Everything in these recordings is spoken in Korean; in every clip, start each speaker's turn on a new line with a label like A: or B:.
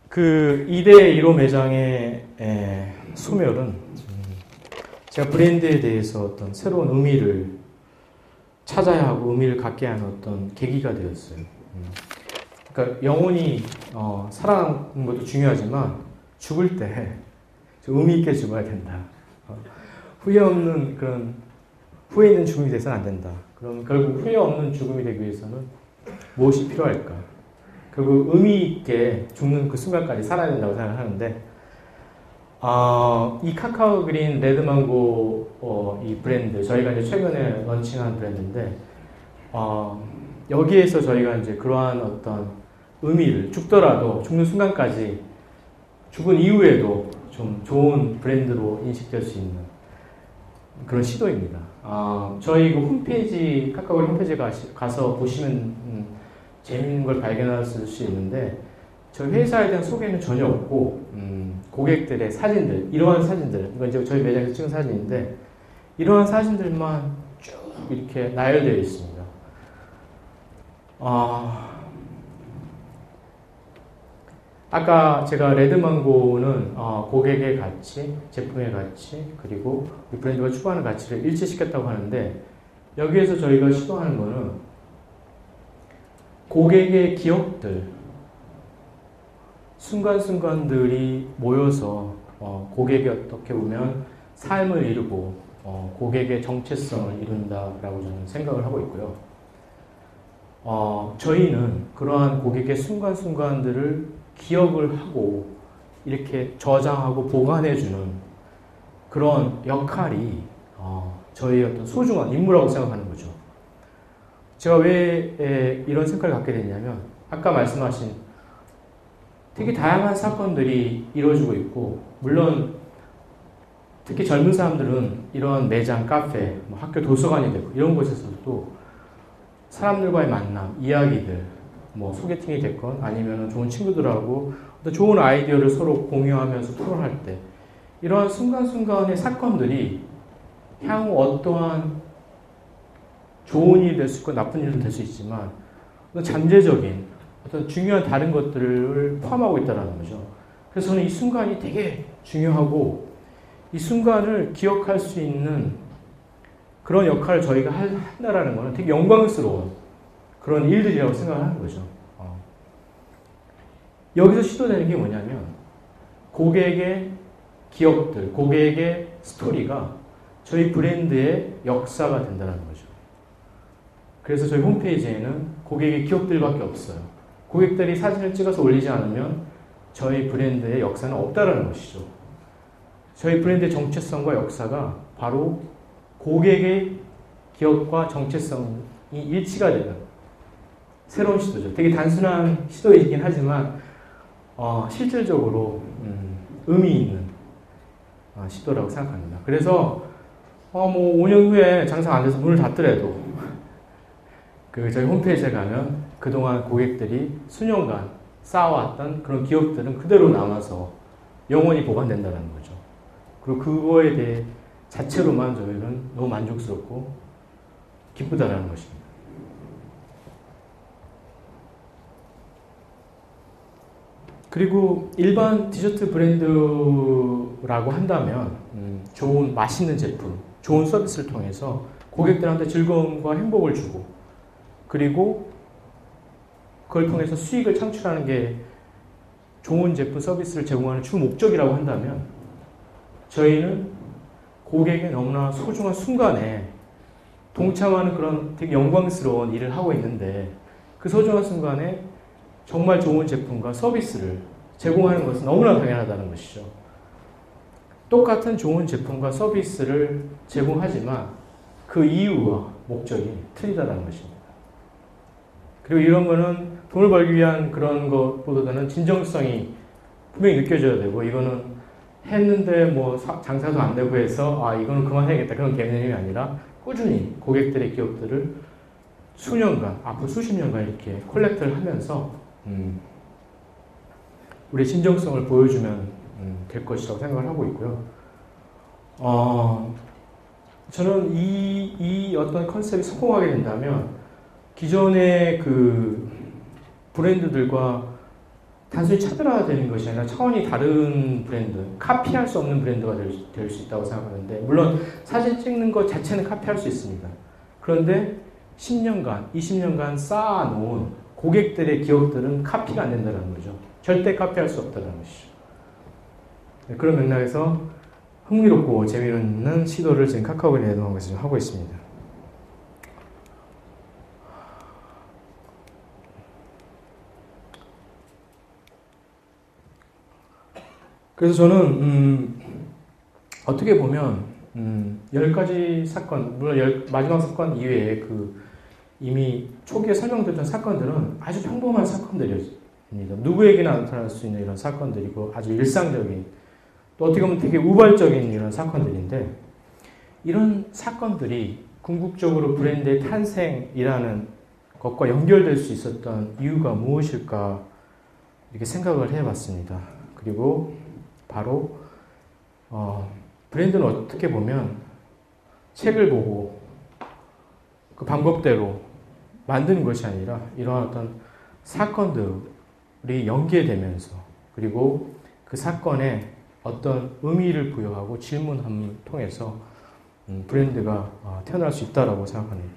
A: 그 2대 1호 매장의 소멸은 제가 브랜드에 대해서 어떤 새로운 의미를 찾아야 하고 의미를 갖게 하는 어떤 계기가 되었어요. 그러니까 영혼이 살아남는 것도 중요하지만 죽을 때 의미 있게 죽어야 된다. 후회 없는 그런 후회 있는 죽음이 돼서는 안 된다. 그럼 결국 후회 없는 죽음이 되기 위해서는 무엇이 필요할까? 결국 의미 있게 죽는 그 순간까지 살아야 된다고 생각하는데 이 카카오 그린 레드망고 이 브랜드 저희가 이제 최근에 런칭한 브랜드인데 여기에서 저희가 이제 그러한 어떤 의미를 죽더라도 죽는 순간까지 죽은 이후에도 좀 좋은 브랜드로 인식될 수 있는 그런 시도입니다. 저희 그 홈페이지 카카오 홈페이지에 가서 보시면 재밌는 걸 발견하실 수 있는데 저희 회사에 대한 소개는 전혀 없고 고객들의 사진들, 이러한 사진들, 이건 이제 저희 매장에서 찍은 사진인데 이러한 사진들만 쭉 이렇게 나열되어 있습니다. 아까 제가 레드망고는 고객의 가치, 제품의 가치, 그리고 이 브랜드가 추구하는 가치를 일치시켰다고 하는데 여기에서 저희가 시도하는 거는 고객의 기억들, 순간순간들이 모여서 고객이 어떻게 보면 삶을 이루고 고객의 정체성을 이룬다라고 저는 생각을 하고 있고요. 저희는 그러한 고객의 순간순간들을 기억을 하고 이렇게 저장하고 보관해주는 그런 역할이 저희의 어떤 소중한 임무라고 생각하는 거죠. 제가 왜 이런 생각을 갖게 됐냐면 아까 말씀하신 되게 다양한 사건들이 이루어지고 있고 물론 특히 젊은 사람들은 이런 매장, 카페, 학교 도서관이 되고 이런 곳에서도 사람들과의 만남, 이야기들 뭐 소개팅이 됐건 아니면 좋은 친구들하고 어떤 좋은 아이디어를 서로 공유하면서 토론할 때 이러한 순간순간의 사건들이 향후 어떠한 좋은 일이 될 수 있고 나쁜 일도 될 수 있지만 어떤 잠재적인 어떤 중요한 다른 것들을 포함하고 있다는 거죠. 그래서 저는 이 순간이 되게 중요하고 이 순간을 기억할 수 있는 그런 역할을 저희가 한다라는 것은 되게 영광스러운 그런 일들이라고 생각을 하는 거죠. 여기서 시도되는 게 뭐냐면 고객의 기억들, 고객의 스토리가 저희 브랜드의 역사가 된다는 거죠. 그래서 저희 홈페이지에는 고객의 기억들밖에 없어요. 고객들이 사진을 찍어서 올리지 않으면 저희 브랜드의 역사는 없다라는 것이죠. 저희 브랜드의 정체성과 역사가 바로 고객의 기억과 정체성이 일치가 되는 새로운 시도죠. 되게 단순한 시도이긴 하지만 실질적으로 의미 있는 시도라고 생각합니다. 그래서 뭐 5년 후에 장사 안 돼서 문을 닫더라도 저희 홈페이지에 가면 그동안 고객들이 수년간 쌓아왔던 그런 기억들은 그대로 남아서 영원히 보관된다는 거죠. 그리고 그거에 대해 자체로만 저희는 너무 만족스럽고 기쁘다라는 것입니다. 그리고 일반 디저트 브랜드라고 한다면 좋은 맛있는 제품, 좋은 서비스를 통해서 고객들한테 즐거움과 행복을 주고 그리고 그걸 통해서 수익을 창출하는 게 좋은 제품 서비스를 제공하는 주 목적이라고 한다면 저희는 고객의 너무나 소중한 순간에 동참하는 그런 되게 영광스러운 일을 하고 있는데 그 소중한 순간에 정말 좋은 제품과 서비스를 제공하는 것은 너무나 당연하다는 것이죠. 똑같은 좋은 제품과 서비스를 제공하지만 그 이유와 목적이 틀리다는 것입니다. 그리고 이런 거는 돈을 벌기 위한 그런 것보다는 진정성이 분명히 느껴져야 되고 이거는 했는데 뭐 장사도 안 되고 해서 이거는 그만해야겠다 그런 개념이 아니라 꾸준히 고객들의 기억들을 수년간, 앞으로 수십 년간 이렇게 콜렉트를 하면서 우리의 진정성을 보여주면 될 것이라고 생각을 하고 있고요. 저는 이 어떤 컨셉이 성공하게 된다면 기존의 그 브랜드들과 단순히 차별화되는 것이 아니라 차원이 다른 브랜드, 카피할 수 없는 브랜드가 될 수 있다고 생각하는데, 물론 사진 찍는 것 자체는 카피할 수 있습니다. 그런데 10년간, 20년간 쌓아놓은 고객들의 기억들은 카피가 안 된다는 거죠. 절대 카피할 수 없다는 것이죠. 그런 맥락에서 흥미롭고 재미있는 시도를 지금 카카오에 내놓은 것을 하고 있습니다. 그래서 저는 어떻게 보면 10가지 사건, 물론 마지막 사건 이외에 이미 초기에 설명드렸던 사건들은 아주 평범한 사건들입니다. 누구에게나 나타날 수 있는 이런 사건들이고 아주 일상적인, 또 어떻게 보면 되게 우발적인 이런 사건들인데, 이런 사건들이 궁극적으로 브랜드의 탄생이라는 것과 연결될 수 있었던 이유가 무엇일까 이렇게 생각을 해봤습니다. 그리고 바로 브랜드는 어떻게 보면 책을 보고 그 방법대로 만드는 것이 아니라 이러한 어떤 사건들이 연계되면서, 그리고 그 사건에 어떤 의미를 부여하고 질문함을 통해서 브랜드가 태어날 수 있다고 생각합니다.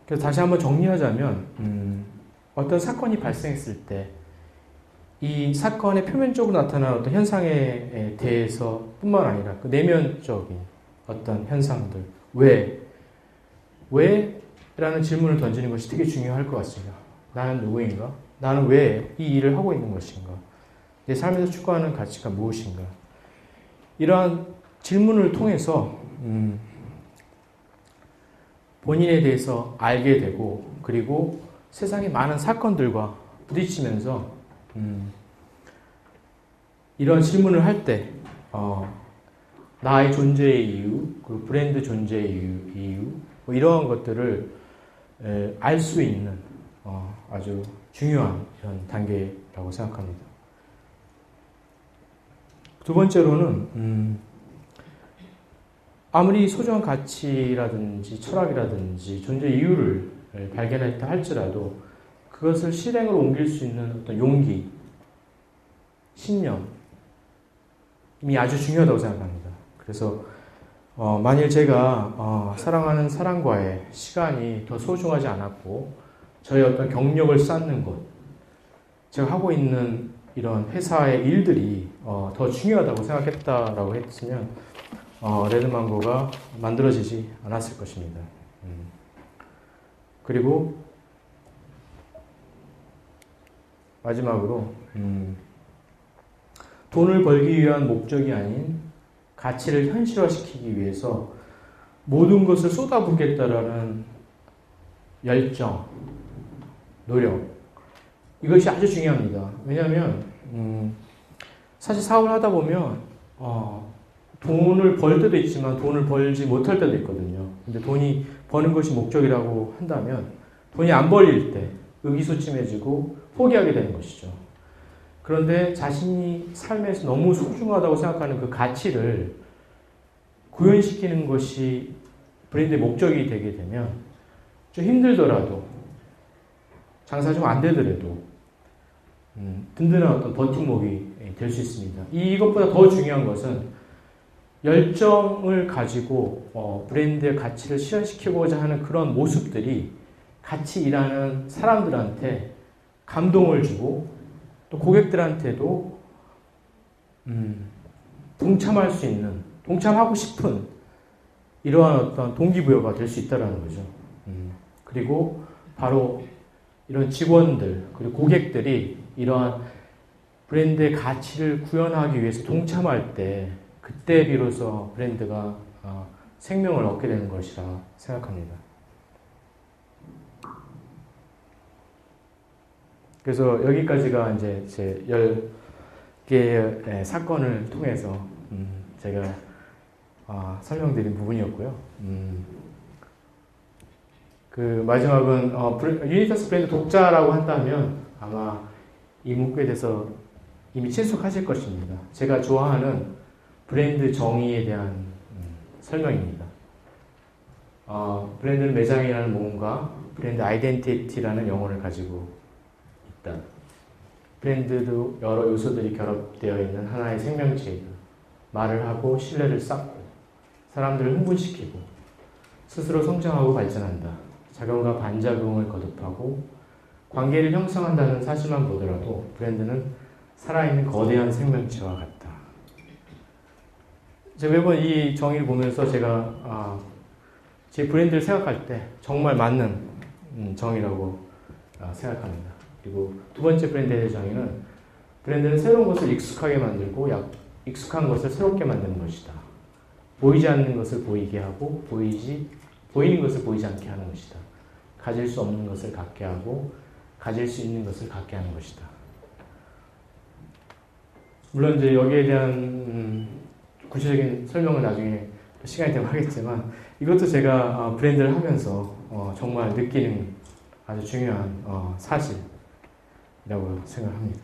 A: 그래서 다시 한번 정리하자면 어떤 사건이 발생했을 때 이 사건의 표면적으로 나타나는 어떤 현상에 대해서 뿐만 아니라 그 내면적인 어떤 현상들, 왜? 라는 질문을 던지는 것이 되게 중요할 것 같습니다. 나는 누구인가? 나는 왜 이 일을 하고 있는 것인가? 내 삶에서 추구하는 가치가 무엇인가? 이러한 질문을 통해서 본인에 대해서 알게 되고, 그리고 세상의 많은 사건들과 부딪히면서 이런 질문을 할 때 나의 존재의 이유, 그리고 브랜드 존재의 이유 뭐 이러한 것들을 알 수 있는 아주 중요한 이런 단계라고 생각합니다. 두 번째로는 아무리 소중한 가치라든지 철학이라든지 존재 이유를 발견했다 할지라도 그것을 실행으로 옮길 수 있는 어떤 용기, 신념, 이 아주 중요하다고 생각합니다. 그래서 만일 제가 사랑하는 사람과의 시간이 더 소중하지 않았고 저의 어떤 경력을 쌓는 것, 제가 하고 있는 이런 회사의 일들이 더 중요하다고 생각했다라고 했으면 레드망고가 만들어지지 않았을 것입니다. 그리고 마지막으로 돈을 벌기 위한 목적이 아닌 가치를 현실화시키기 위해서 모든 것을 쏟아붓겠다라는 열정, 노력, 이것이 아주 중요합니다. 왜냐하면 사실 사업을 하다 보면 돈을 벌 때도 있지만 돈을 벌지 못할 때도 있거든요. 근데 돈이 버는 것이 목적이라고 한다면 돈이 안 벌릴 때 의기소침해지고 포기하게 되는 것이죠. 그런데 자신이 삶에서 너무 소중하다고 생각하는 그 가치를 구현시키는 것이 브랜드의 목적이 되게 되면 좀 힘들더라도, 장사 좀 안 되더라도 든든한 어떤 버팀목이 될 수 있습니다. 이것보다 더 중요한 것은 열정을 가지고 브랜드의 가치를 실현시키고자 하는 그런 모습들이 같이 일하는 사람들한테 감동을 주고 또 고객들한테도 동참할 수 있는, 동참하고 싶은 이러한 어떤 동기부여가 될 수 있다는 거죠. 그리고 바로 이런 직원들 그리고 고객들이 이러한 브랜드의 가치를 구현하기 위해서 동참할 때 그때 비로소 브랜드가 생명을 얻게 되는 것이라 생각합니다. 그래서 여기까지가 이제 제 10개의 사건을 통해서 제가 설명드린 부분이었고요. 그 마지막은 유니터스 브랜드 독자라고 한다면 아마 이 문구에 대해서 이미 친숙하실 것입니다. 제가 좋아하는 브랜드 정의에 대한 설명입니다. 브랜드는 매장이라는 모험과 브랜드 아이덴티티라는 영혼을 가지고 있다. 브랜드도 여러 요소들이 결합되어 있는 하나의 생명체이다. 말을 하고 신뢰를 쌓고 사람들을 흥분시키고 스스로 성장하고 발전한다. 작용과 반작용을 거듭하고 관계를 형성한다는 사실만 보더라도 브랜드는 살아있는 거대한 생명체와 같다. 제가 매번 이 정의를 보면서 제가 제 브랜드를 생각할 때 정말 맞는 정의라고 생각합니다. 그리고 두 번째 브랜드에 대한 정의는 브랜드는 새로운 것을 익숙하게 만들고 익숙한 것을 새롭게 만드는 것이다. 보이지 않는 것을 보이게 하고 보이는 것을 보이지 않게 하는 것이다. 가질 수 없는 것을 갖게 하고 가질 수 있는 것을 갖게 하는 것이다. 물론 이제 여기에 대한 구체적인 설명을 나중에 시간이 되면 하겠지만 이것도 제가 브랜드를 하면서 정말 느끼는 아주 중요한 사실이라고 생각합니다.